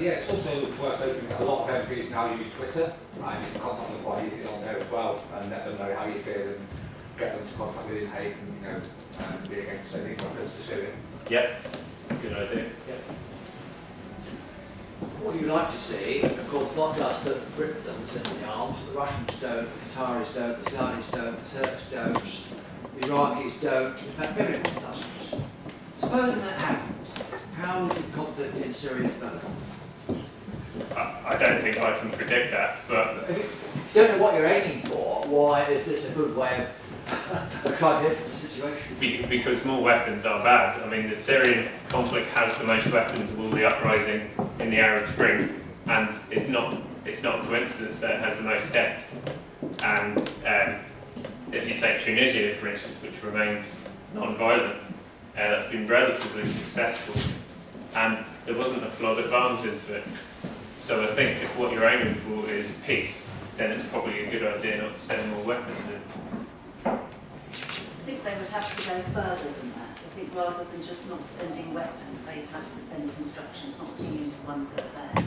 Yeah, it's also worth noting that a lot of MPs now use Twitter, and you can contact them quite easily on there as well, and let them know how you feel and get them to contact with Hague and be against sending weapons to Syria. Yep, good idea. Yep. What you'd like to see, of course, not just that Britain doesn't send the arms, but the Russians don't, the Qataris don't, the Saudis don't, the Turks don't, the Iraqis don't, in fact everyone doesn't. Supposing that happens, how would the conflict in Syria develop? I don't think I can predict that, but If you don't know what you're aiming for, why is this a good way of trying to hit the situation? because more weapons are bad. I mean, the Syrian conflict has the most weapons of all the uprising in the Arab Spring, and it's not a coincidence that it has the most deaths. And if you take Tunisia, for instance, which remains non-violent, that's been relatively successful, and there wasn't a flood of arms into it. So I think if what you're aiming for is peace, then it's probably a good idea not to send more weapons in. I think they would have to go further than that. I think rather than just not sending weapons, they'd have to send instructions not to use the ones that are there.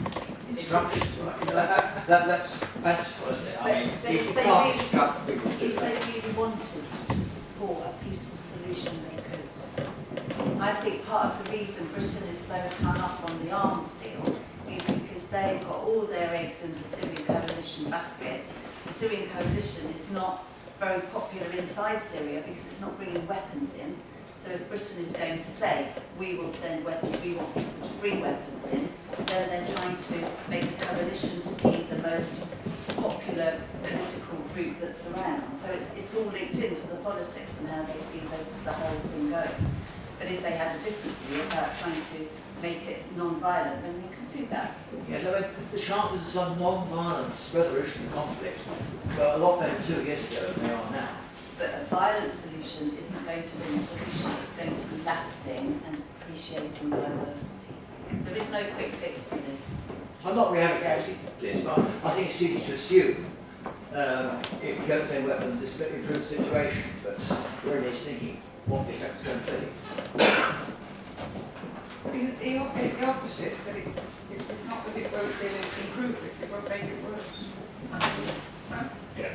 Instructions, right? That's fanciful, isn't it? I mean, But you if they can't really- instruct people to do If they that. really wanted to support a peaceful solution, they could. I think part of the reason Britain is so hung up on the arms deal is because they've got all their eggs in the Syrian coalition basket. The Syrian coalition is not very popular inside Syria because it's not bringing weapons in. So if Britain is going to say, we will send weapons, we want people to bring weapons in, then they're trying to make the coalition to be the most popular political group that's around. So it's all linked into the politics and how they see the whole thing going. But if they had a different view about trying to make it non-violent, then they could do that. Yes, I mean, the chances of some non-violent resolution of conflict were a lot better 2 years ago than they are now. But a violent solution isn't going to be a solution, it's going to be lasting and appreciating diversity. There is no quick fix to this. I'm not re-advocating this, but I think it's easy to assume if we don't send weapons, this will improve the situation, but we're already thinking what the effect is going to be. The opposite, that it's not that it won't improve it, it won't make it worse. Yeah.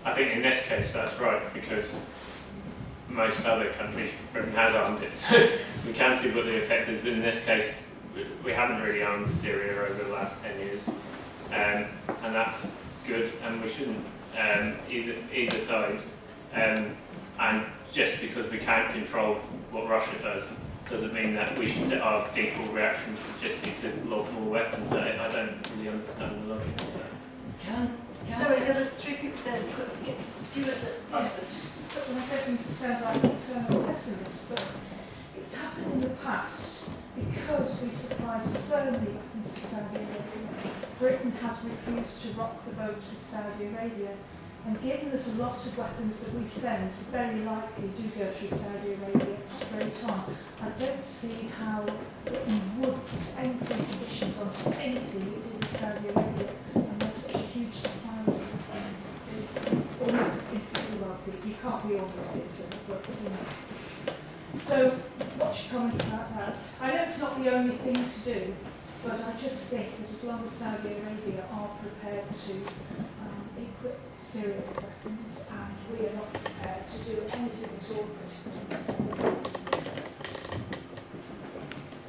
I think in this case that's right, because most other countries, Britain has armed it, so we can see what the effect is, but in this case we haven't really armed Syria over the last 10 years, and that's good, and we shouldn't, either side, and just because we can't control what Russia does doesn't mean that our default reaction should just be to lob more weapons at it. I don't really understand the logic of that. Sorry, there was 3 people there. You was at I don't mean to sound like an eternal pessimist, but it's happened in the past because we supply so many weapons to Saudi Arabia. Britain has refused to rock the boat with Saudi Arabia, and given that a lot of weapons that we send very likely do go through Saudi Arabia straight on, I don't see how Britain would put any conditions onto anything it did with Saudi Arabia, and there's such a huge supply of weapons. Almost infinitely wealthy. You can't be almost infinite, but you know. So, what's your comment about that? I know it's not the only thing to do, but I just think that as long as Saudi Arabia are prepared to equip Syria with weapons, and we are not prepared to do anything at all critical.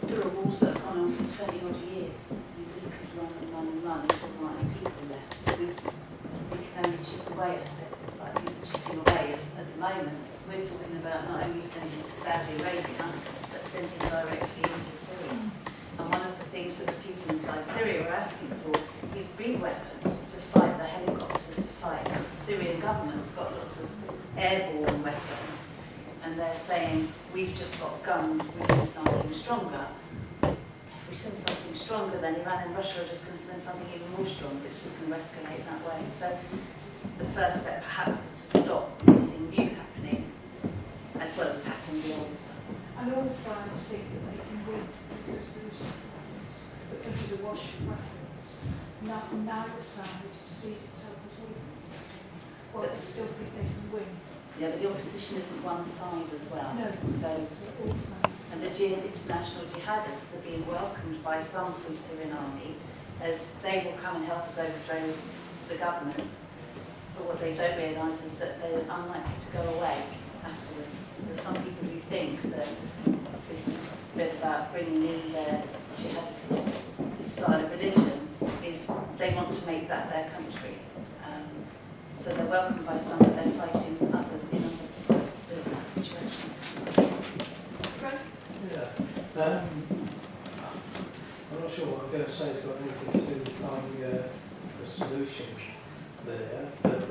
There are wars that have gone on for 20 odd years. I mean, this could run and run and run until there aren't any people left. We can only chip away at it. But I think the chipping away is, at the moment, we're talking about not only sending to Saudi Arabia, but sending directly into Syria. And one of the things that the people inside Syria are asking for is bring weapons to fight the helicopters, to fight, because the Syrian government's got lots of airborne weapons, and they're saying, we've just got guns, we need something stronger. If we send something stronger, then Iran and Russia are just going to send something even more stronger. It's just going to escalate that way. So the first step perhaps is to stop anything new happening, as well as tackling the old stuff. And all the sides think that they can win because there's a wash of weapons. Neither side sees itself as winning. Well, they still think they can win. Yeah, but the opposition isn't one side as well. No, So all sides. And the international jihadists are being welcomed by some Free Syrian Army as they will come and help us overthrow the government. But what they don't realise is that they're unlikely to go away afterwards. There are some people who think that this bit about bringing in their jihadist style of religion is they want to make that their country. So they're welcomed by some, but they're fighting others in other situations. Right? Yeah. I'm not sure what I'm going to say has got anything to do with finding a solution there, but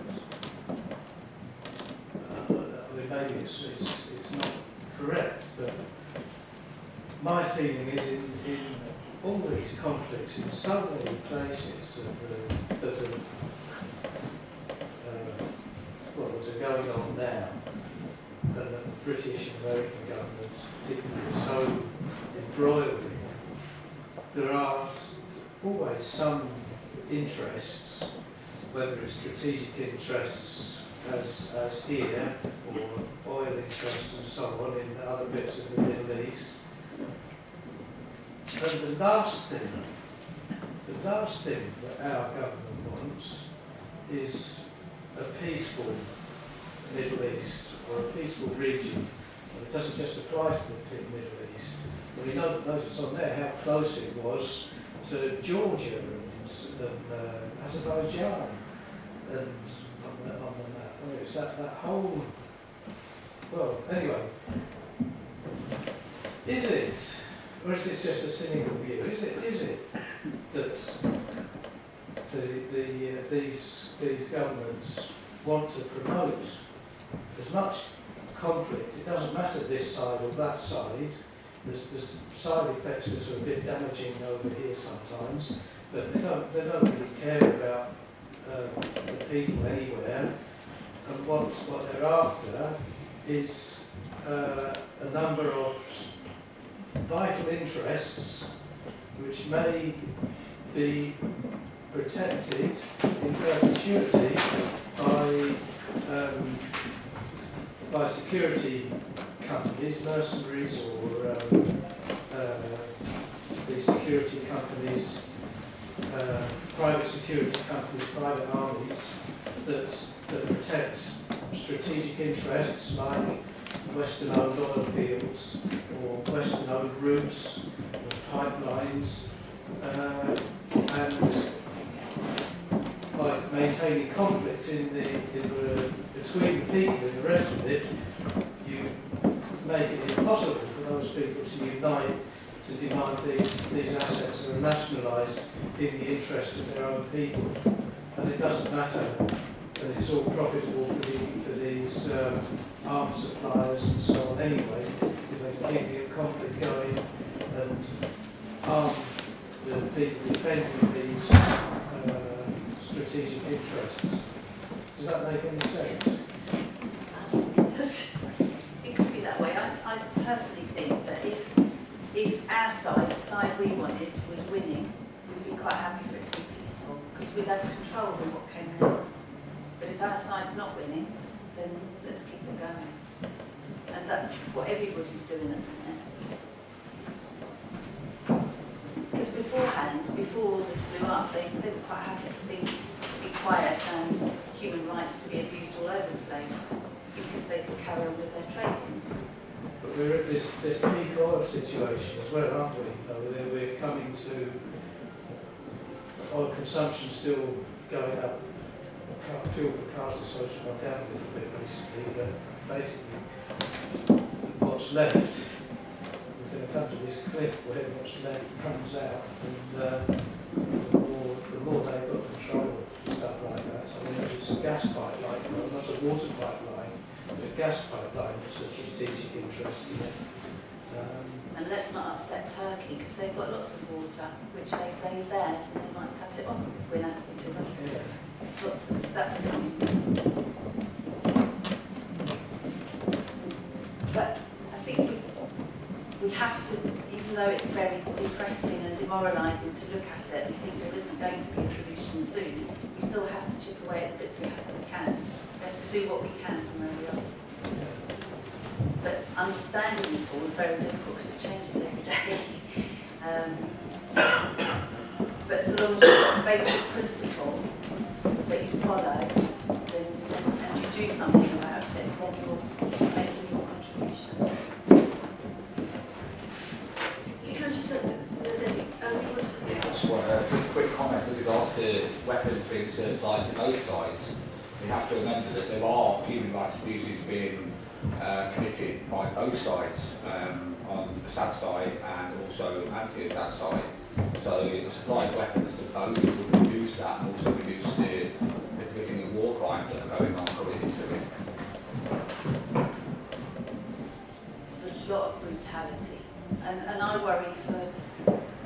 I mean, maybe it's not correct, but my feeling is in all these conflicts in so many places that are going on now, and that the British and American governments particularly are so embroiled in, there are always some interests, whether it's strategic interests as here, or oil interests and so on in other bits of the Middle East. And the last thing that our government wants is a peaceful Middle East or a peaceful region. And it doesn't just apply to the Middle East. We notice on there how close it was to Georgia and Azerbaijan and on the map. Well, it's that whole. Well, anyway, is it, or is this just a cynical view? Is it that these governments want to promote as much conflict? It doesn't matter this side or that side. There's side effects that are a bit damaging over here sometimes, but they don't really care about the people anywhere. And what they're after is a number of vital interests which may be protected in perpetuity by security companies, mercenaries, or the security companies, private security companies, private armies that protect strategic interests like Western-owned oil fields or Western-owned routes or pipelines, and by maintaining conflict between the people and the rest of it, you make it impossible for those people to unite to demand these assets are nationalised in the interest of their own people. And it doesn't matter that it's all profitable for these arms suppliers and so on anyway, if they can keep the conflict going and arm the people defending these strategic interests. Does that make any sense? It does. It could be that way. I personally think that if our side, the side we wanted, was winning, we'd be quite happy for it to be peaceful, because we'd have control of what came next. But if our side's not winning, then let's keep it going. And that's what everybody's doing at the minute. Because beforehand, before all this blew up, they were quite happy for things to be quiet and human rights to be abused all over the place, because they could carry on with their trading. But we're at this peak oil situation as well, aren't we? We're coming to oil consumption still going up. Fuel for cars has also gone down a little bit recently, but basically what's left, we're going to come to this cliff where what's left comes out, and the more they've got control of stuff like that. I mean, it's a gas pipeline, well, not a water pipeline, but a gas pipeline that's a strategic interest in it. And let's not upset Turkey, because they've got lots of water, which they say is theirs, and they might cut it off if we're nasty to them. Yeah. There's lots of that's coming. But I think we have to, even though it's very depressing and demoralising to look at it and think there isn't going to be a solution soon, we still have to chip away at the bits we can. We have to do what we can from where we are. But understanding it all is very difficult because it changes every day. But so long as you've got a basic principle that you follow, then, and you do something about it, then you're making your contribution. Can I just you want to say? Just a quick comment with regards to weapons being supplied to both sides. We have to remember that there are human rights abuses being committed by both sides, on the Assad side and also anti-Assad side. So the supply of weapons to both would reduce that and also reduce the committing of war crimes that are going on currently in Syria. There's a lot of brutality, and I worry for,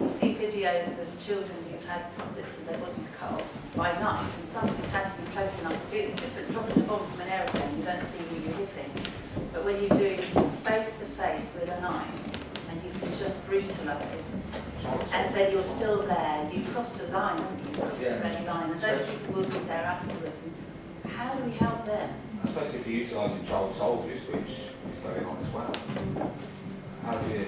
you see videos of children who've had bits of their bodies cut off by knife, and somebody's had to be close enough to do it. It's different dropping a bomb from an aeroplane, you don't see who you're hitting. But when you're doing face to face with a knife, and you can just brutalise, and then you're still there, you've crossed a line, haven't you? You've crossed a red line, and those people will be there afterwards. And how do we help them? Especially if you're utilising child soldiers, which is going on as well. How do you...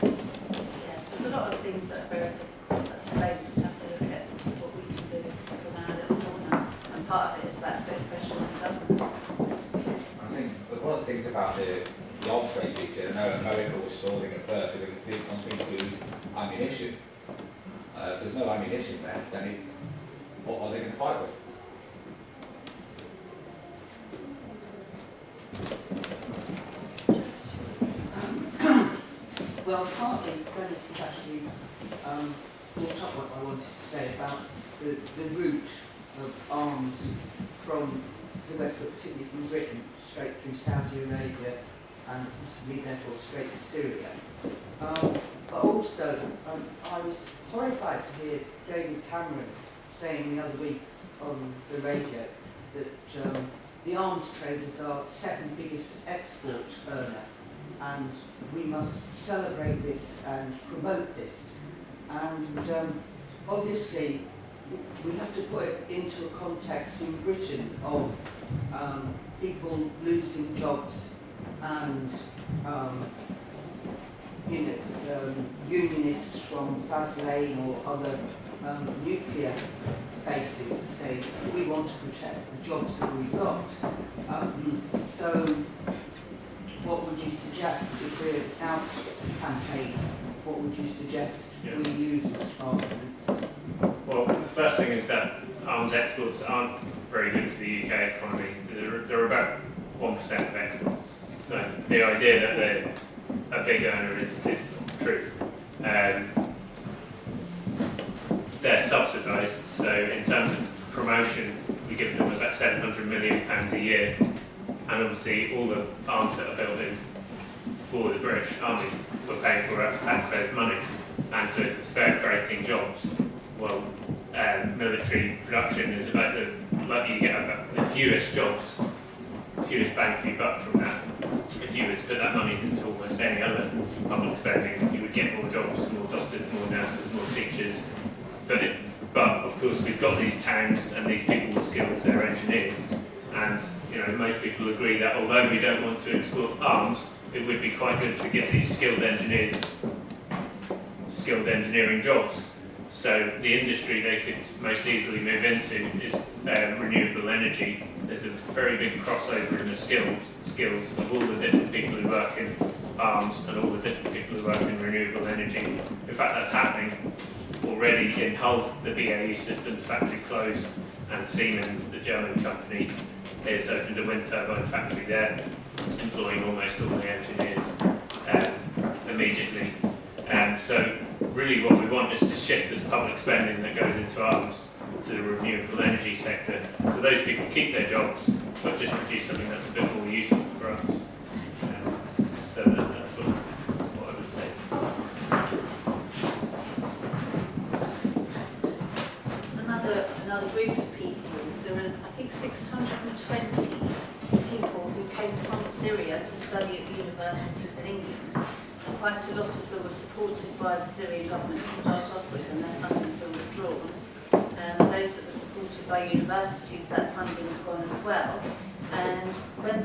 Yeah, there's a lot of things that are very difficult. As I say, we just have to look at what we can do from our little corner. And part of it is about putting pressure on the government. I think one of the things about the arms trade feature, I know America was stalling at first, but it did want to include ammunition. If there's no ammunition left, then what are they going to fight with? Well, partly, Dennis has actually brought up what I wanted to say about the route of arms from the West, but particularly from Britain, straight through Saudi Arabia and possibly therefore straight to Syria. But also, I was horrified to hear David Cameron saying the other week on the radio that the arms trade is our second biggest export earner, and we must celebrate this and promote this. And obviously, we have to put it into a context in Britain of people losing jobs and unionists from Faslane or other nuclear bases say we want to protect the jobs that we've got. So what would you suggest if we're out campaigning? What would you suggest we use as arguments? Well, the first thing is that arms exports aren't very good for the UK economy. They're about 1% of exports. So the idea that they're a big earner is the truth. They're subsidised, so in terms of promotion, we give them about £700 million a year, and obviously all the arms that are built in for the British Army we're paying for out of taxpayers' money. And so if it's about creating jobs, well, military production is about you get about the fewest jobs, fewest bang for your buck from that. If you were to put that money into almost any other public spending, you would get more jobs, more doctors, more nurses, more teachers. But of course, we've got these towns and these people with skills, they're engineers. And most people agree that although we don't want to export arms, it would be quite good to get these skilled engineers, skilled engineering jobs. So the industry they could most easily move into is renewable energy. There's a very big crossover in the skills of all the different people who work in arms and all the different people who work in renewable energy. In fact, that's happening already in Hull. The BAE Systems factory closed, and Siemens, the German company, has opened a wind turbine factory there, employing almost all the engineers immediately. So really what we want is to shift this public spending that goes into arms to the renewable energy sector, so those people keep their jobs, but just produce something that's a bit more useful for us. So that's what I would say. There's another group of people. There are, I think, 620 people who came from Syria to study at universities in England. And quite a lot of them were supported by the Syrian government to start off with, and their funding's been withdrawn. those that were supported by universities, that funding has gone as well. And when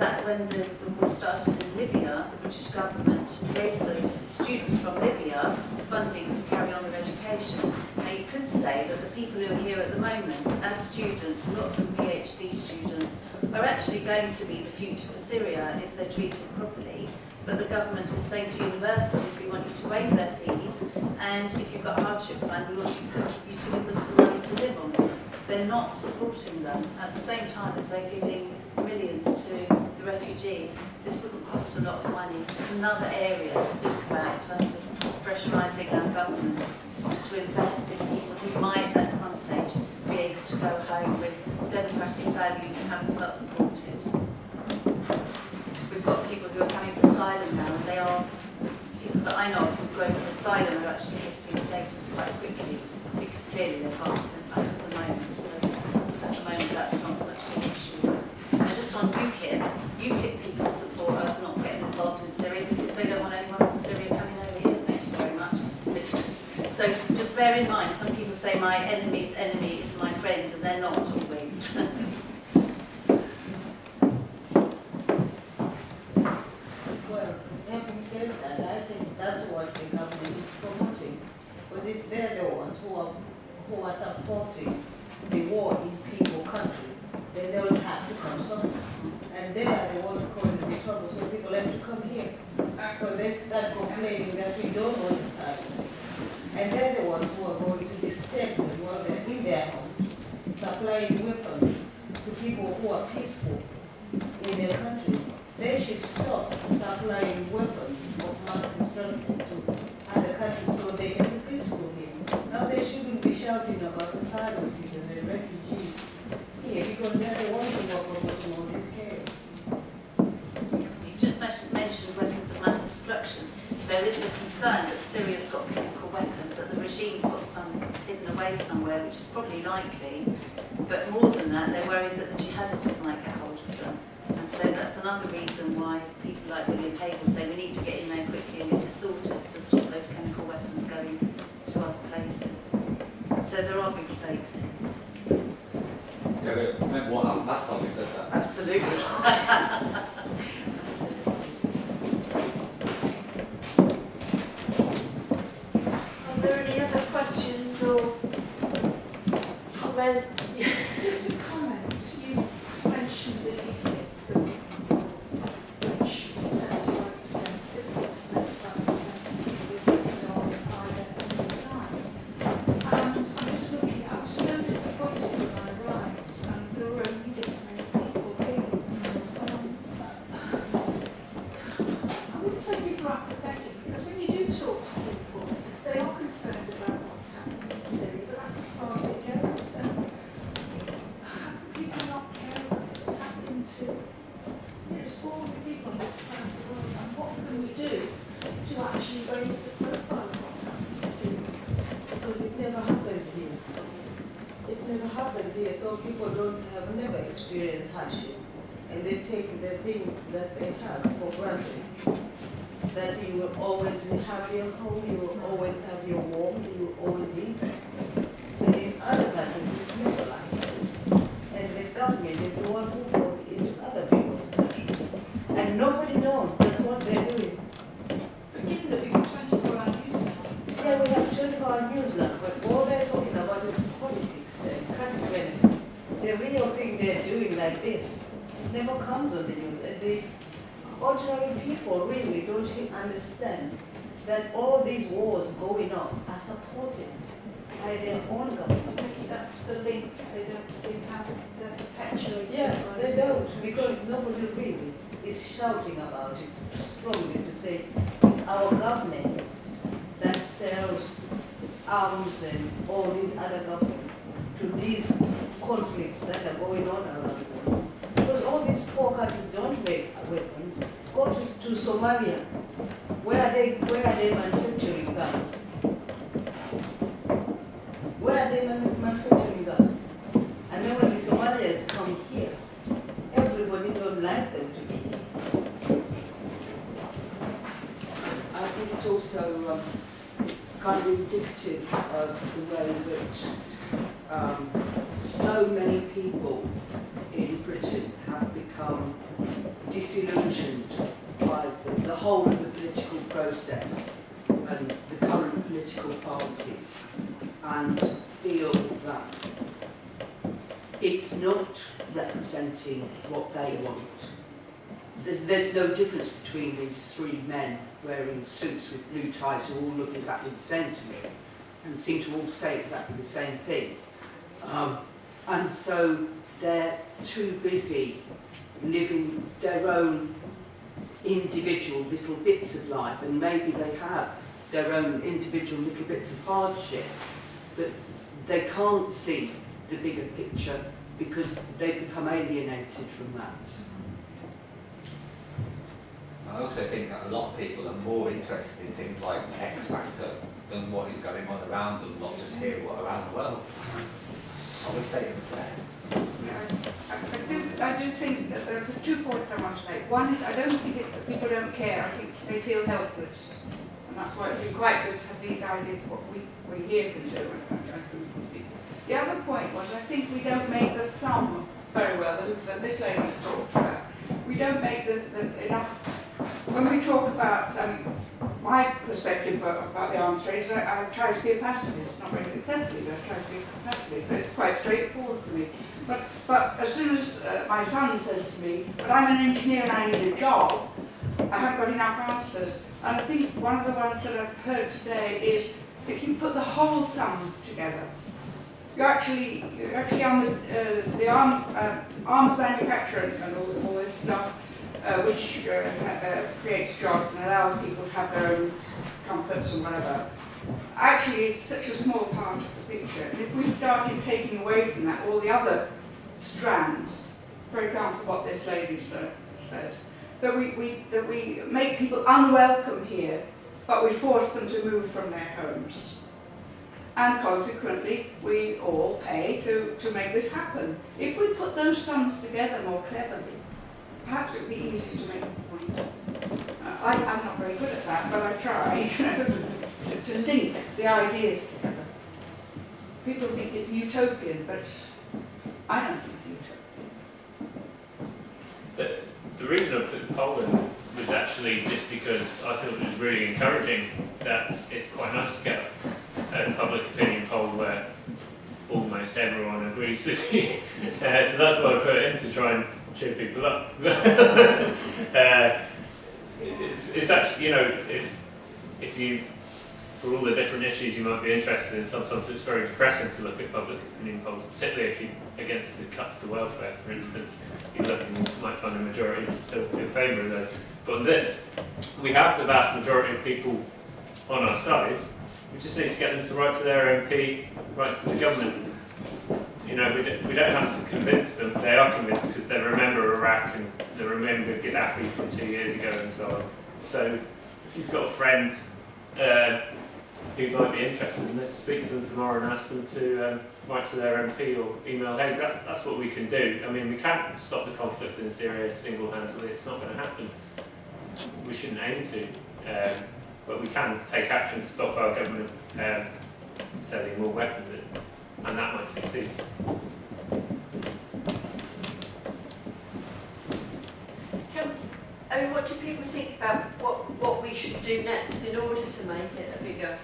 the war started in Libya, the British government gave those students from Libya funding to carry on their education. Now you could say that the people who are here at the moment, as students, a lot of them PhD students, are actually going to be the future for Syria if they're treated properly. But the government is saying to universities, we want you to waive their fees, and if you've got a hardship fund, we want you to give them some money to live on. They're not supporting them at the same time as they're giving millions to the refugees. This wouldn't cost a lot of money. It's another area to think about in terms of pressurising our government, is to invest in people who might at some stage be able to go home with democratic values, having felt supported. We've got people who are coming for asylum now, and they are people that I know of who've grown for asylum are actually getting status quite quickly, because clearly they're past them back at the moment. So at the moment that's not such an issue. And just on UKIP people support us not getting involved in Syria because they don't want anyone from Syria coming over here. Thank you very much. So just bear in mind, some people say my enemy's enemy is my friend, and they're not always. Well, having said that, I think that's what the government is promoting. Because if they're the ones who are supporting the war in people countries, then they will have to come somewhere. And they are the ones causing the trouble, so people have to come here. So they start complaining that we don't want asylum. And they're the ones who are going to disturb them while they're in their home, supplying weapons to people who are peaceful in their countries. They should stop supplying weapons of mass destruction to other countries so they can be peaceful here. Now they shouldn't be shouting about asylum seekers and refugees here because they're the ones who are promoting all this chaos. You just mentioned weapons of mass destruction. There is a concern that Syria's got chemical weapons, that the regime's got some hidden away somewhere, which is probably likely. But more than that, they're worried that the jihadists might get hold of them. And so that's another reason why people like William Hague will say we need to get in there quickly and get it sorted to stop those chemical weapons going to other places. So there are big stakes here. Yeah, but remember what happened last time we said that? Absolutely. Are there any other questions or comments? Just a comment. You mentioned the which is 75%, 60% to 75% of the kids are on the side. And I'm just looking, I was so disappointed when I arrived, and there were only this many people here. I wouldn't say people are apathetic, because when you do talk to people, they are concerned about what's happening in Syria, but that's as far as it goes. And how can people not care about what's happening to there's all the people outside the world, and what can we do to actually raise the profile of what's happening in Syria? Because it never happens here. It never happens here, so people have never experienced hardship. And they take the things that they have for granted. That you will always have your home, you will always have your warmth, you will always eat. And in other countries, it's never like that. And the government is the one who goes into other people's countries. And nobody knows that's what they're doing. Given that we've got 24-hour news now. Yeah, we have 24-hour news now, but all they're talking about is politics and cutting benefits. The real thing they're doing like this never comes on the news. And the ordinary people really don't understand that all these wars going on are supported by their own government. Maybe that's the link. They don't see how they're perpetuating. Yes, they don't, because nobody really is shouting about it strongly to say it's our government that sells arms and all these other governments to these conflicts that are going on around the world. Because all these poor countries don't make weapons. Go to Somalia. Where are they manufacturing guns? Where are they manufacturing guns? And then when the Somalians come here, everybody don't like them to be here. I think it's also it's kind of indicative of the way in which so many people in Britain have become disillusioned by the whole of the political process and the current political parties, and feel that it's not representing what they want. There's no difference between these three men wearing suits with blue ties who all look exactly the same to me and seem to all say exactly the same thing. And so they're too busy living their own individual little bits of life, and maybe they have their own individual little bits of hardship, but they can't see the bigger picture because they've become alienated from that. I also think that a lot of people are more interested in things like X Factor than what is going on around them, not just here but around the world. I would say I do think that there are 2 points I want to make. One is I don't think it's that people don't care, I think they feel helpless. And that's why it would be quite good to have these ideas of what we here can do and can speak. The other point was I think we don't make the sum very well that this lady's talked about. We don't make the enough. When we talk about my perspective about the arms trade, I try to be a pacifist, not very successfully, but I try to be a pacifist. So it's quite straightforward for me. But as soon as my son says to me, but I'm an engineer and I need a job, I haven't got enough answers. And I think one of the ones that I've heard today is if you put the whole sum together, you're actually on the arms manufacturer and all this stuff, which creates jobs and allows people to have their own comforts and whatever, actually is such a small part of the picture. And if we started taking away from that all the other strands, for example, what this lady says, that we make people unwelcome here, but we force them to move from their homes. And consequently, we all pay to make this happen. If we put those sums together more cleverly, perhaps it would be easier to make a point. I'm not very good at that, but I try to link the ideas together. People think it's utopian, but I don't think it's utopian. The reason I put Poland was actually just because I thought it was really encouraging that it's quite nice to get a public opinion poll where almost everyone agrees with you. So that's why I put it in, to try and cheer people up. It's actually, you know, if you, for all the different issues you might be interested in, sometimes it's very depressing to look at public opinion polls, particularly if you're against the cuts to welfare, for instance. You look and you might find a majority still in favour of those. But on this, we have the vast majority of people on our side. We just need to get them to write to their MP, write to the government. You know, we don't have to convince them. They are convinced because they remember Iraq and they remember Gaddafi from 2 years ago and so on. So if you've got a friend who might be interested in this, speak to them tomorrow and ask them to write to their MP or email. Hey, that's what we can do. I mean, we can't stop the conflict in Syria single-handedly. It's not going to happen. We shouldn't aim to. But we can take action to stop our government selling more weapons, and that might succeed. I mean, what do people think about what we should do next in order to make it a bigger?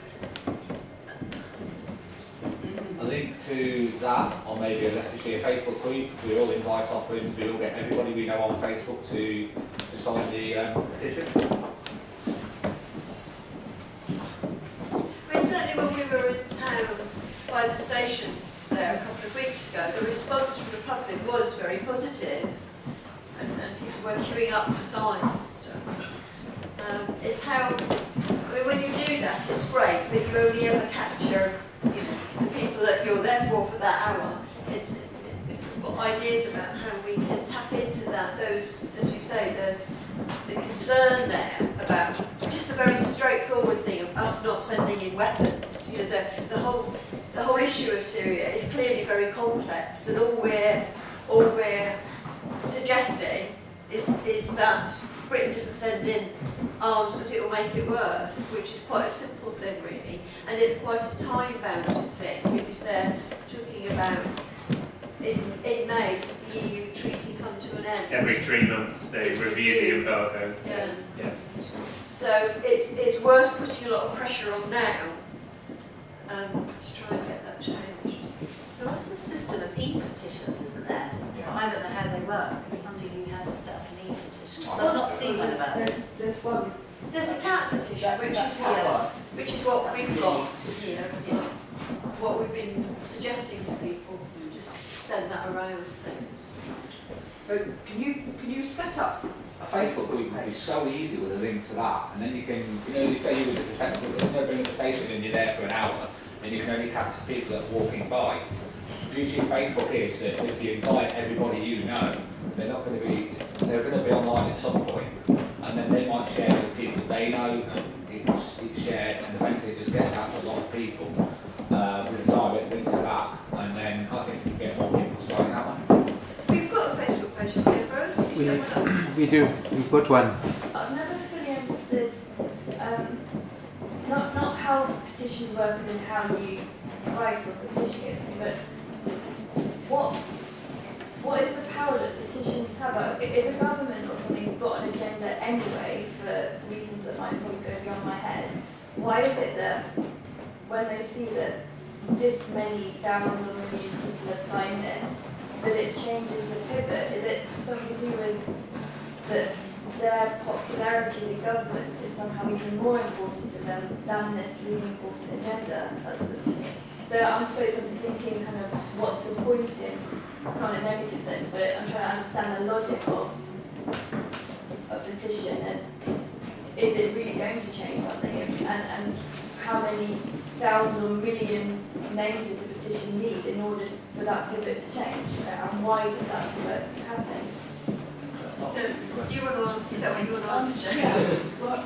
A link to that, or maybe let's see a Facebook group. We all invite our friends, we all get everybody we know on Facebook to sign the petition. Certainly when we were in town by the station there a couple of weeks ago, the response from the public was very positive, and people were queuing up to sign and stuff. It's how, I mean, when you do that, it's great, but you only ever capture, you know, the people that you're there for that hour. If we've got ideas about how we can tap into that, those, as you say, the concern there about just a very straightforward thing of us not sending in weapons. You know, the whole issue of Syria is clearly very complex, and all we're suggesting is that Britain doesn't send in arms because it will make it worse, which is quite a simple thing really, and it's quite a time-bounded thing because they're talking about in May does the EU treaty come to an end? Every 3 months they It's review the reviewed. embargo. Yeah. Yeah. So it's worth putting a lot of pressure on now to try and get that changed. There is a system of e-petitions, isn't there? Yeah. But I don't know how they work. If somebody knew how to set up an e-petition. So I've not seen one of those. There's one. There's the cat petition, which is That's which is what we've got Yeah. here, what we've been suggesting to people. Just send that around. But can you set up A Facebook group would be so easy with a link to that, and then you can, you say you was at the station, at the station and you're there for an hour, and you can only capture people that are walking by. The beauty of Facebook is that if you invite everybody you know, they're going to be online at some point, and then they might share with people they know, and it's shared, and eventually it just gets out to a lot of people with a direct link to that, and then I think you can get more people signing that one. We've got a Facebook page on here, Rose. You set one up. We do. We've got one. I've never fully understood not how petitions work as in how you write or petition against something, but what is the power that petitions have? If a government or something's got an agenda anyway for reasons that might probably go beyond my head, why is it that when they see that this many thousand or million people have signed this, that it changes the pivot? Is it something to do with that their popularity as a government is somehow even more important to them than this really important agenda? So I suppose I'm thinking kind of what's the point in, not in a negative sense, but I'm trying to understand the logic of a petition, and is it really going to change something, and how many thousand or million names does a petition need in order for that pivot to change, and why does that pivot happen? Do you want to answer? Is that what you want to answer, Jane? Yeah, well,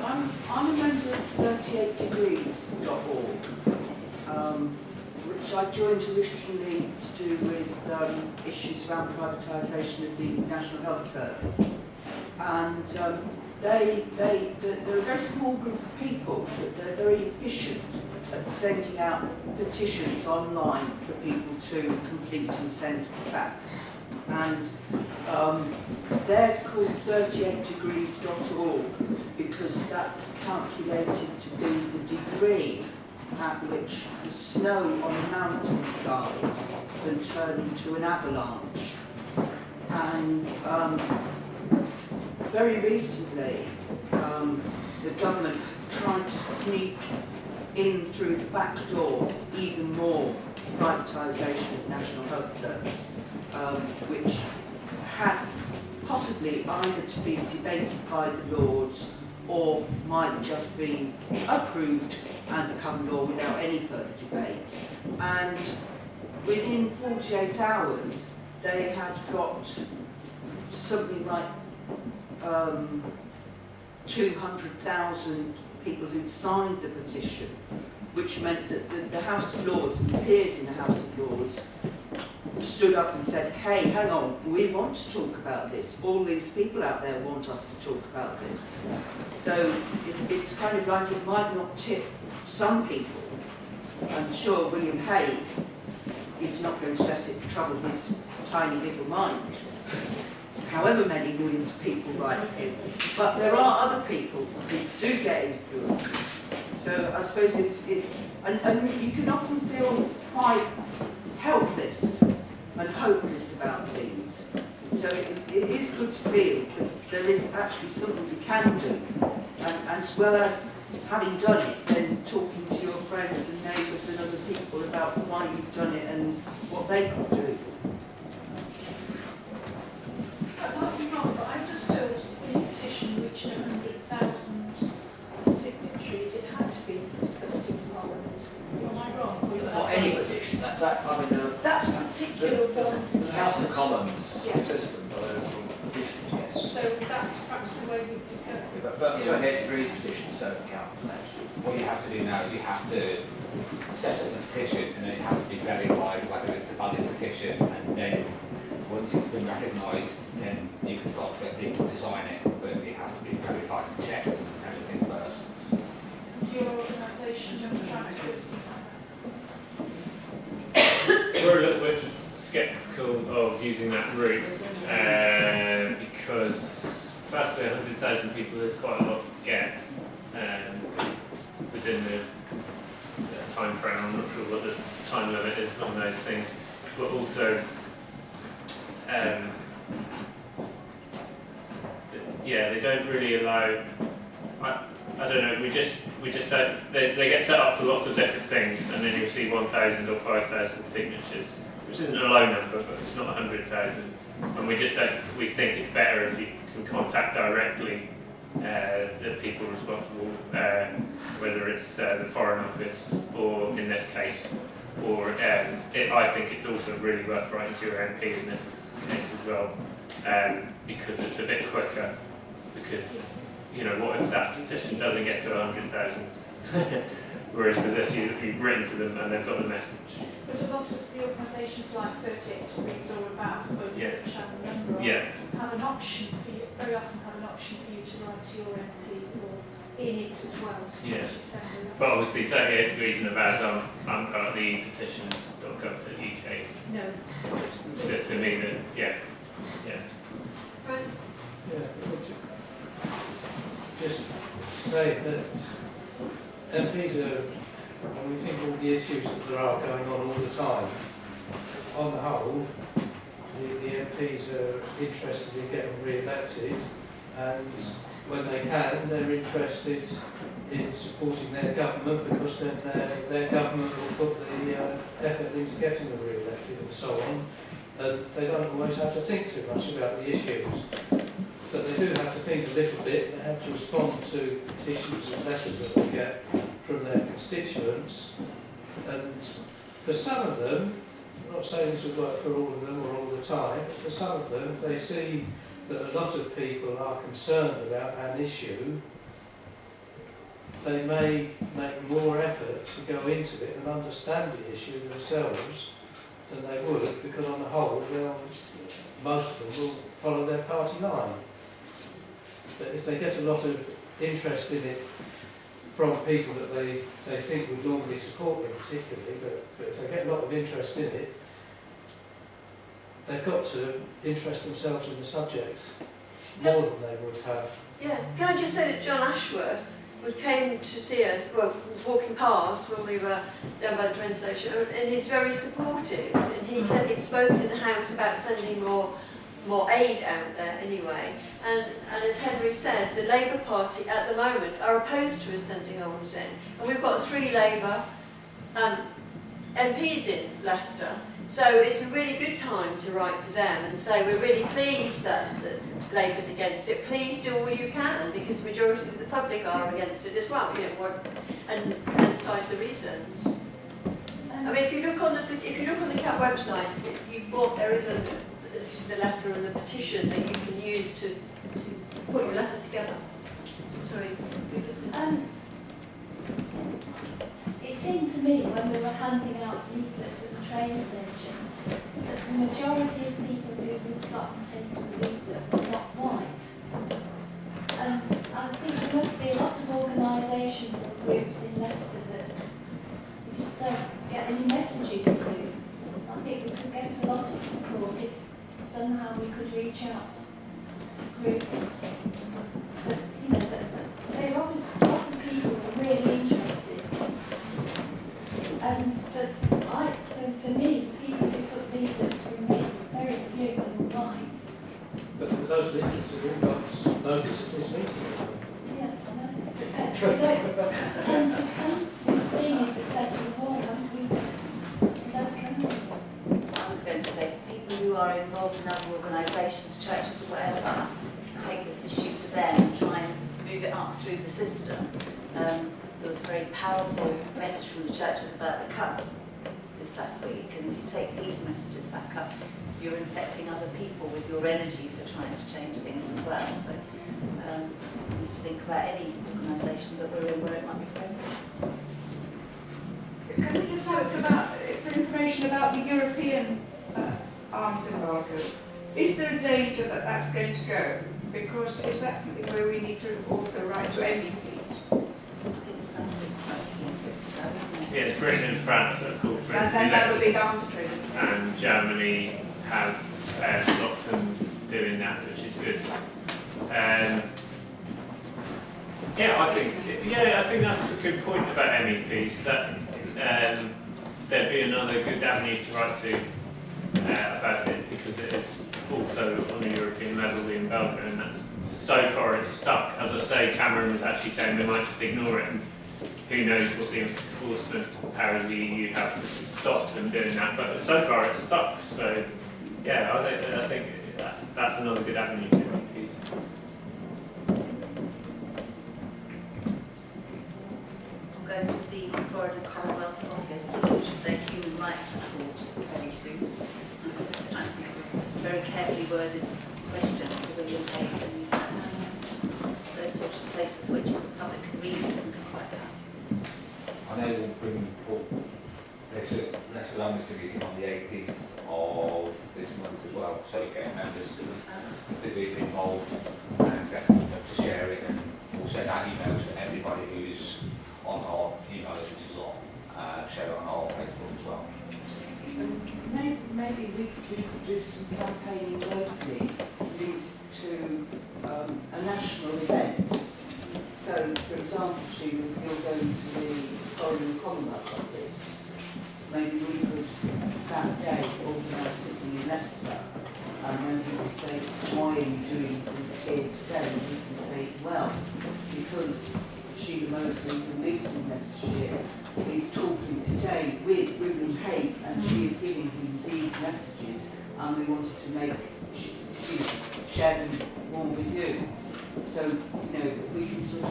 I'm a member of 38degrees.org, which I joined originally to do with issues around privatisation of the National Health Service. And they're a very small group of people, but they're very efficient at sending out petitions online for people to complete and send back. And they're called 38degrees.org because that's calculated to be the degree at which the snow on the mountainside can turn into an avalanche. And very recently, the government tried to sneak in through the back door even more privatisation of National Health Service, which has possibly either to be debated by the Lords or might just be approved and become law without any further debate. And within 48 hours, they had got something like 200,000 people who'd signed the petition, which meant that the House of Lords and the peers in the House of Lords stood up and said, hey, hang on, we want to talk about this. All these people out there want us to talk about this. So it's kind of like it might not tip some people. I'm sure William Hague is not going to let it trouble his tiny little mind, however many millions of people write him. But there are other people who do get influenced. So I suppose it's and you can often feel quite helpless and hopeless about things. So it is good to feel that there is actually something you can do, and as well as having done it, then talking to your friends and neighbours and other people about why you've done it and what they could do. I might be wrong, but I understood when the petition reached 100,000 signatories, it had to be discussed in Parliament. Am I wrong? Or is that Not any petition, that I mean, that's particular the House of Commons Yeah. system for those sort of petitions, yes. So that's perhaps the way we could go. But 38 petitions don't count for that. What you have to do now is you have to set up the petition, and then it has to be verified whether it's a valid petition, and then once it's been recognised, then you can start to get people to sign it, but it has to be critical of using that route because firstly 100,000 people is quite a lot to get within the time frame. I'm not sure what the time limit is on those things, but also yeah, they don't really allow. I don't know. We just don't. They get set up for lots of different things, and then you'll see 1,000 or 5,000 signatures, which isn't a low number, but it's not 100,000. And we just don't. We think it's better if you can contact directly the people responsible, whether it's the Foreign Office or in this case, or I think it's also really worth writing to your MP in this case as well, because it's a bit quicker. Because, you know, what if that petition doesn't get to 100,000? Whereas with this, you've written to them and they've got the message. But a lot of the organisations like 38 Degrees or Avast, both Yeah. which have a number of, Yeah, have an option for you, very often have an option for you to write to your MP or in it as well to Yeah. actually send them. but obviously 38 Degrees and Avast, I'm part of the petitions.gov.uk No. system either. Yeah. Right. Yeah, just say that MPs are, when we think of all the issues that there are going on all the time, on the whole, the MPs are interested in getting re-elected, and when they can, they're interested in supporting their government because then their government will put the effort into getting them re-elected and so on. And they don't always have to think too much about the issues. But they do have to think a little bit. They have to respond to petitions and letters that they get from their constituents. And for some of them, I'm not saying this will work for all of them or all the time, but for some of them, if they see that a lot of people are concerned about an issue, they may make more effort to go into it and understand the issue themselves than they would, because on the whole, most of them will follow their party line. But if they get a lot of interest in it from people that they think would normally support them particularly, but if they get a lot of interest in it, they've got to interest themselves in the subject more than they would have. Yeah. Can I just say that John Ashworth came to see us, well, was walking past when we were down by the train station, and he's very supportive. And he said he'd spoken in the House about sending more aid out there anyway. And as Henry said, the Labour Party at the moment are opposed to us sending arms in. And we've got 3 Labour MPs in Leicester. So it's a really good time to write to them and say we're really pleased that Labour's against it. Please do all you can, because the majority of the public are against it as well. You know, and cite the reasons. I mean, if you look on the CAT website, there is the letter and the petition that you can use to put your letter together. Sorry. It seemed to me when we were handing out leaflets at the train station that the majority of people who would start taking the leaflet were not white. And I think there must be a lot of organisations and groups in Leicester that we just don't get any messages to. I think we could get a lot of support if somehow we could reach out to groups. But, you know, there are obviously lots of people who are really interested. And for me, people who took leaflets from me, very few of them were white. But those leaflets have all got notice of this meeting. Yes, I know. They don't tend to come. We've seen it at Second Hall, haven't we? They don't come. I was going to say, for people who are involved in other organisations, churches or whatever, take this issue to them and try and move it up through the system. There was a very powerful message from the churches about the cuts this last week, and if you take these messages back up, you're infecting other people with your energy for trying to change things as well. So we need to think about any organisation that we're in where it might be friendly. Can we just ask for information about the European arms embargo? Is there a danger that that's going to go? Because is that something where we need to also write to MEP? Yeah, it's Britain and France that have called for it to be And that will lifted. be downstream. And Germany have stopped them doing that, which is good. I think that's a good point about MEPs, that there'd be another good avenue to write to about it, because it is also on the European level in Belgium, and that's, so far it's stuck. As I say, Cameron was actually saying we might just ignore it, and who knows what the enforcement powers the EU have to stop them doing that, but so far it's stuck. So yeah, I think that's another good avenue to MEPs. I'm going to the Florida Commonwealth Office to launch their human rights report very soon. It's a very carefully worded question for William Hague and use that. Those sorts of places which is a public reading can be quite bad. I know we'll bring there's a national amnesty meeting on the 18th of this month as well, so get members to be involved and get them to share it, and we'll send out emails to everybody who's on our email list, which is on share it on our Facebook as well. Maybe we could do some campaigning locally linked to a national event. So, for example, Sheila, if you're going to the Foreign Commonwealth Office, maybe we could that day organise something in Leicester, and then people say, why are you doing this here today? And we can say, well, because Sheila Mosley from Leeson, Leicestershire, is talking today with William Hague, and she is giving him these messages, and we wanted to share them more with you. So, we can sort of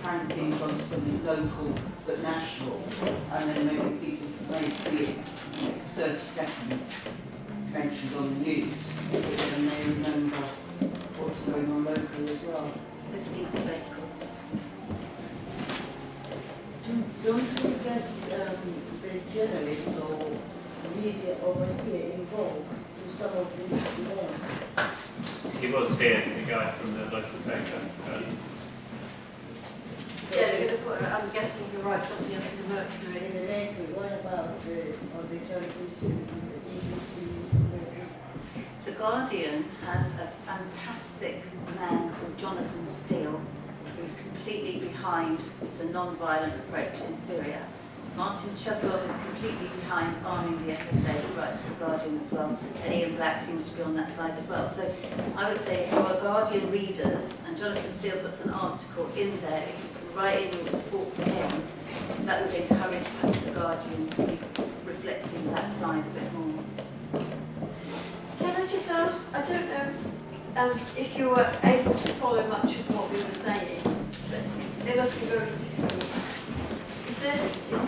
hang things onto something local but national, and then maybe people may see it 30 seconds mentioned on the news, but then they remember what's going on locally as well. 15th of April. Don't we get the journalists or media over here involved to some of these events? He was here, the guy from the local paper. Yeah, they're going to put, I'm guessing you're right, something up in the Mercury. In the Mercury, what about on the television, the BBC? The Guardian has a fantastic man called Jonathan Steele, who's completely behind the non-violent approach in Syria. Martin Chudlov is completely behind arming the FSA, who writes for Guardian as well, and Ian Black seems to be on that side as well. So I would say for our Guardian readers, and Jonathan Steele puts an article in there, if you can write in your support for him, that would encourage perhaps the Guardian to be reflecting that side a bit more. Can I just ask, I don't know if you were able to follow much of what we were saying, but it must be very difficult. Is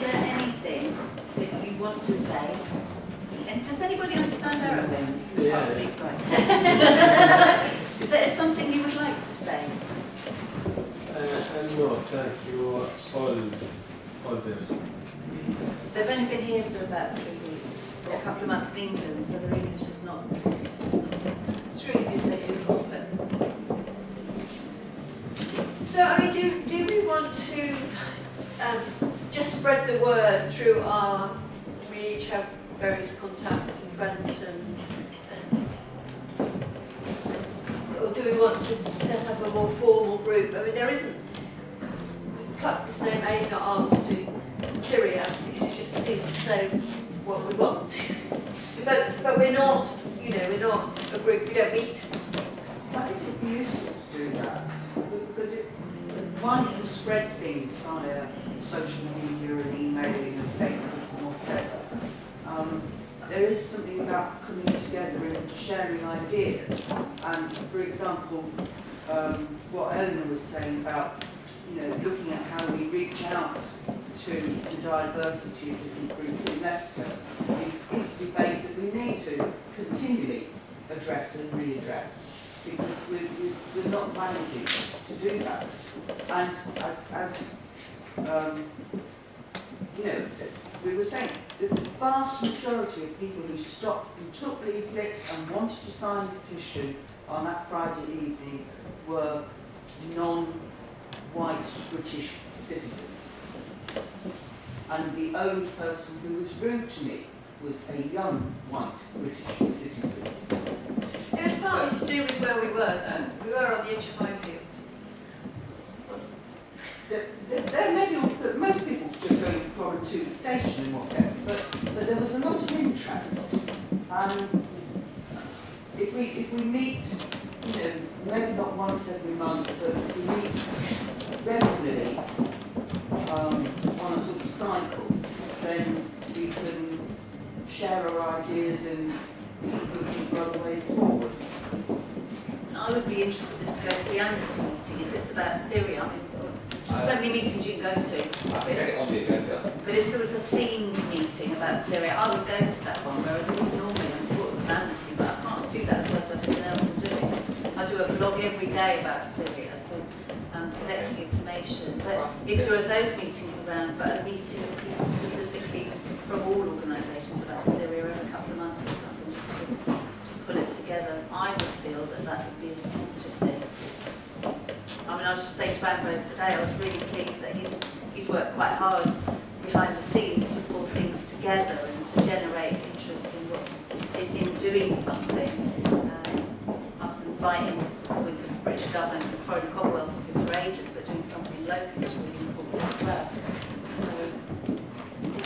there anything that you want to say? And does anybody understand Arabic? Yeah. Apart from these guys. Is there something you would like to say? No, thank you. All this. They've only been here for about 3 weeks. They're a couple of months in England, so their English is not. It's really good to hear them, but it's good to see. So, I mean, do we want to just spread the word through we each have various contacts and friends, or do we want to set up a more formal group? I mean, there isn't, pluck this name Aid Not Arms to Syria, because it just seems to say what we want. but we're not, we're not a group, we don't meet. I think it'd be useful to do that, because one can spread things via social media and emailing and Facebook and whatever. There is something about coming together and sharing ideas. And for example, what Eleanor was saying about, looking at how we reach out to the diversity of different groups in Leicester is a debate that we need to continually address and readdress, because we're not managing to do that. And as we were saying, the vast majority of people who stopped and took leaflets and wanted to sign the petition on that Friday evening were non-white British citizens. And the only person who was rude to me was a young white British citizen. It was partly to do with where we were, though. We were on the edge of Highfields. There may be, but most people just go from and to the station and whatever, but there was a lot of interest. If we meet, you know, maybe not once every month, but if we meet regularly on a sort of cycle, then we can share our ideas and keep looking for other ways forward. I would be interested to go to the Amnesty meeting if it's about Syria. I mean, there's just so many meetings you can go to. I can get it on the agenda. But if there was a themed meeting about Syria, I would go to that one, whereas I would normally I support the Amnesty, but I can't do that as well as everything else I'm doing. I do a blog every day about Syria, so I'm collecting information. But if there are those meetings around, but a meeting of people specifically from all organisations about Syria every couple of months or something, just to put it together, I would feel that that would be a supportive thing. I mean, I was just saying to Ambrose today, I was really pleased that he's worked quite hard behind the scenes to pull things together and to generate interest in doing something. I've been fighting with the British government and the Foreign Commonwealth Office for ages, but doing something local is really important as well. So it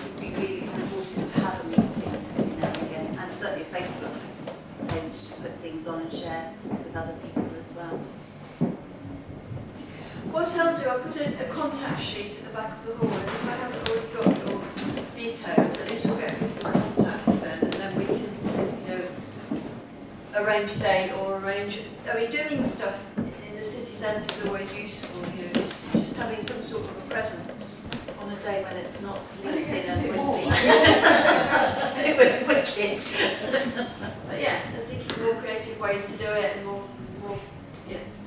would be really supportive to have a meeting every now and again, and certainly a Facebook page to put things on and share with other people as well. What I'll do, I'll put a contact sheet at the back of the hall, and if I haven't already got your details, at least we'll get people's contacts then, and then we can, you know, arrange a date or arrange. I mean, doing stuff in the city centre is always useful. You know, just having some sort of a presence. On a day when it's not sleeting and windy. It was wicked. But yeah, I think more creative ways to do it, and more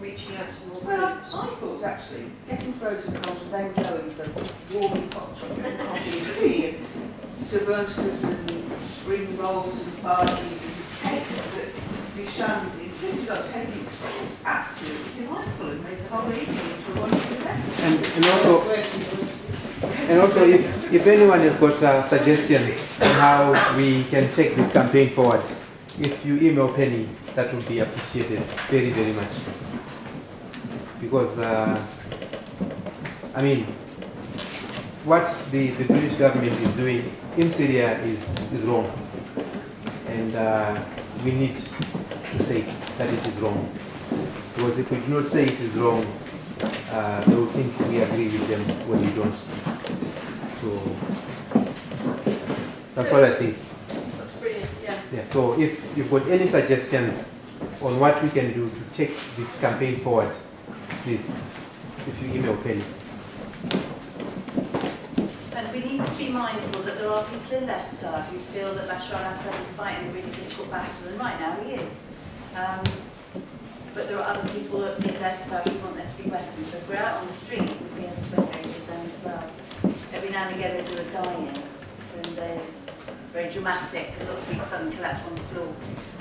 reaching out to more Well, groups. I thought actually getting frozen cold and then going for warm hot chocolate and coffee and tea and samosas and spring rolls and bargies and cakes that Zishan insisted on taking us for was absolutely delightful and made the whole evening into a wonderful event. And also, if anyone has got suggestions on how we can take this campaign forward, if you email Penny, that would be appreciated very, very much. Because, I mean, what the British government is doing in Syria is wrong. And we need to say that it is wrong. Because if we do not say it is wrong, they will think we agree with them when we don't. So that's what I think. That's brilliant, yeah. Yeah. So if you've got any suggestions on what we can do to take this campaign forward, please, if you email Penny. And we need to be mindful that there are people in Leicester who feel that Bashar al-Assad is fighting a really difficult battle, and right now he is. But there are other people in Leicester who want there to be weapons. So if we're out on the street, we'll be able to engage with them as well. Every now and again they do a dying, and there's very dramatic, a lot of people suddenly collapse on the floor,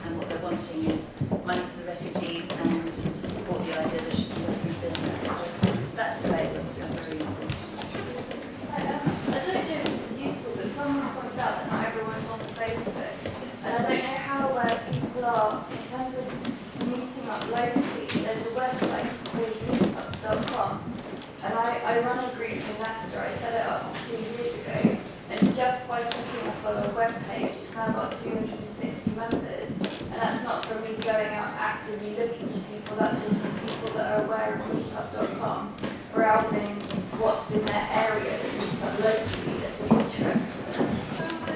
and what they're wanting is money for the refugees and to support the idea there should be weapons in there. So that debate is also very important. I don't know if this is useful, but someone pointed out that not everyone's on Facebook, and I don't know how people are in terms of meeting up locally. There's a website called meetup.com, and I run a group in Leicester. I set it up 2 years ago, and just by setting up a web page, it's now got 260 members, and that's not for me going out actively looking for people. That's just for people that are aware of meetup.com, browsing what's in their area that meets up locally that's of interest to them.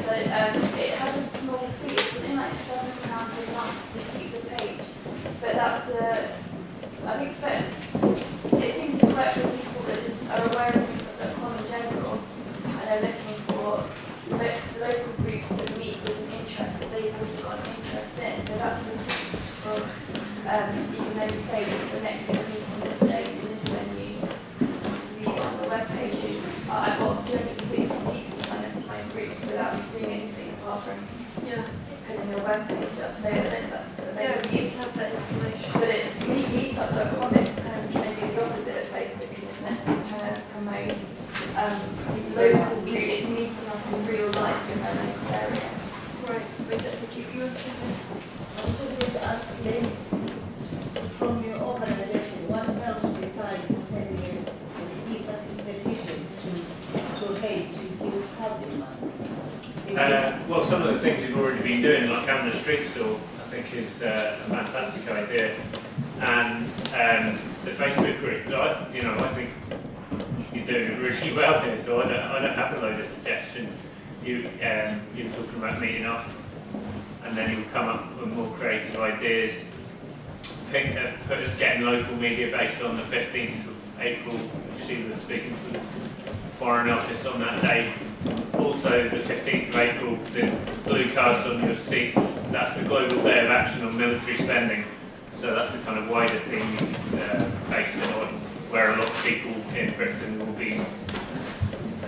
So it has a small fee. It's something like £7 a month to keep the page, but that's I think that it seems to work for people that just are aware of meetup.com in general, and are looking for local groups that meet with an interest that they've also got an interest in. So that's for even though you say that the next big meeting this date in this venue, just leave it on the webpage. I've got 260 people sign up to my groups without me doing anything apart from putting your webpage up. So that's Yeah, you have that information. but meetup.com is kind of trying to do the opposite of Facebook in a sense. It's trying to promote local groups meeting up in real life in their local area. well, some of the things you've already been doing, like having a street stall, I think is a fantastic idea. And the Facebook group, I think you're doing really well here, so I don't have a load of suggestions. You're talking about meeting up, and then you'll come up with more creative ideas. Getting local media based on the 15th of April, she was speaking to the Foreign Office on that day. Also, the 15th of April, the blue cards on your seats, that's the Global Day of Action on Military Spending. So that's a kind of wider thing you could base it on, where a lot of people in Britain will be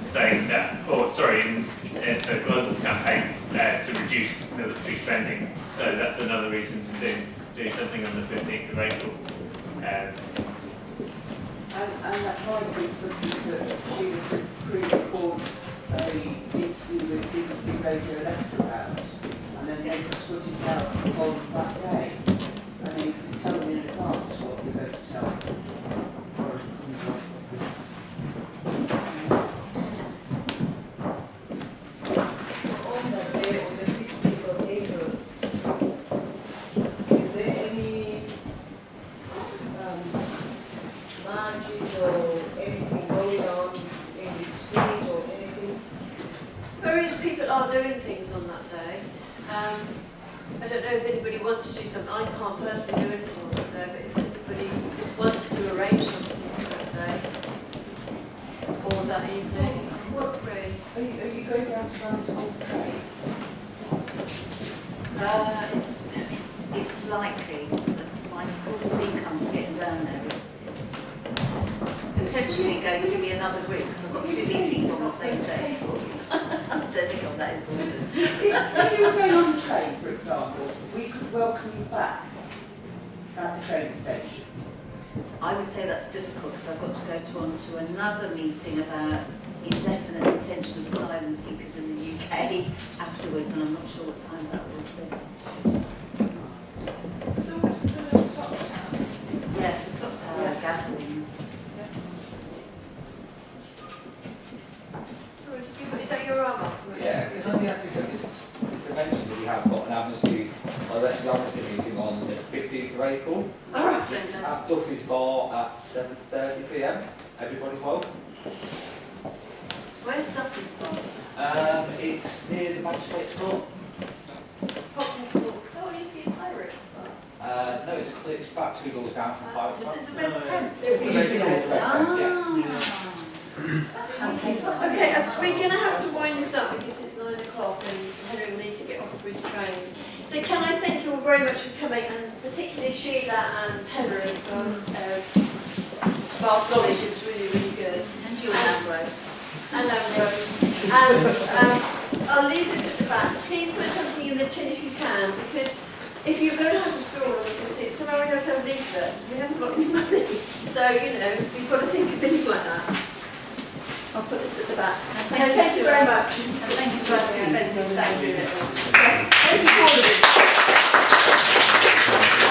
saying that, it's a global campaign to reduce military spending. So that's another reason to do something on the 15th of April. And that might be something that she would pre-record an interview with BBC Radio Leicester about, and then they could put it out on that day, and then you can tell them in advance what you're going to tell them. So on that day, on the 15th of April, is there any marches or anything going on in the street or anything? Various people are doing things on that day. I don't know if anybody wants to do something. I can't personally do anything on that day, but if anybody wants to arrange something on that day or that evening, great. Are you going down to Ramsgate Old Train? It's likely that my source of income for getting down there is potentially going to be another group because I've got 2 meetings on the same day. I don't think I'm that important. If you were going on the train, for example, we could welcome you back at the train station. I would say that's difficult because I've got to go on to another meeting about indefinite detention of asylum seekers in the UK afterwards, and I'm not sure what time that will be. So it's the little clock tower. Yes, the clock tower gatherings. Is that your arm up? Yeah, because the actually to mention that we have got an amnesty meeting on the 15th of April. All right. It's at Duffy's Bar at 7:30 p.m. Everybody's welcome. Where's Duffy's Bar? It's near the Magistrates Court. Oh, it used to be a pirates bar. No, it's back 2 doors down from Pirate Is Club. it the Red Tent? It's the Red Tent, yeah. Champagne. Okay, we're going to have to wind this up because it's 9 o'clock and Henry will need to get off for his train. So can I thank you all very much for coming, and particularly Sheila and Henry from Bath College. It was really, really good. And you and Ambrose. And Ambrose. And I'll leave this at the back. Please put something in the tin if you can, because if you're going to have a store on the 15th, somehow we have to have leaflets. We haven't got any money. So, we've got to think of things like that. I'll put this at the back. Thank you very much. And thank you to our two expensive secretaries. Yes, thank you.